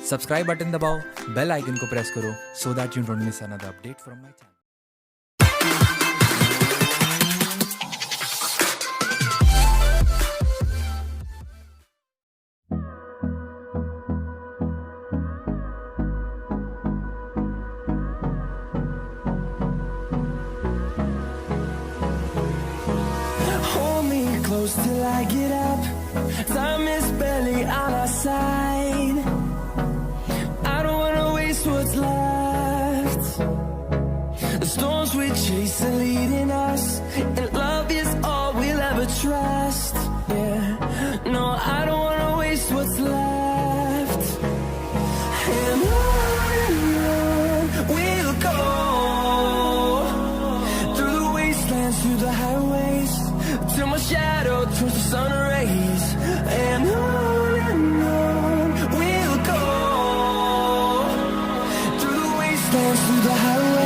Subscribe button दबाओ, bell icon को press करो so that you don't miss another update from my channel. Hold me close till I get up. Time is barely on our side. I don't wanna waste what's left. The storms we chase are leading us, and love is all we'll ever trust. Yeah, no, I don't wanna waste what's left. And on we'll go, through the wastelands, through the highways, till my shadow turns to sun rays. And on we'll go, through the wastelands, through the highways.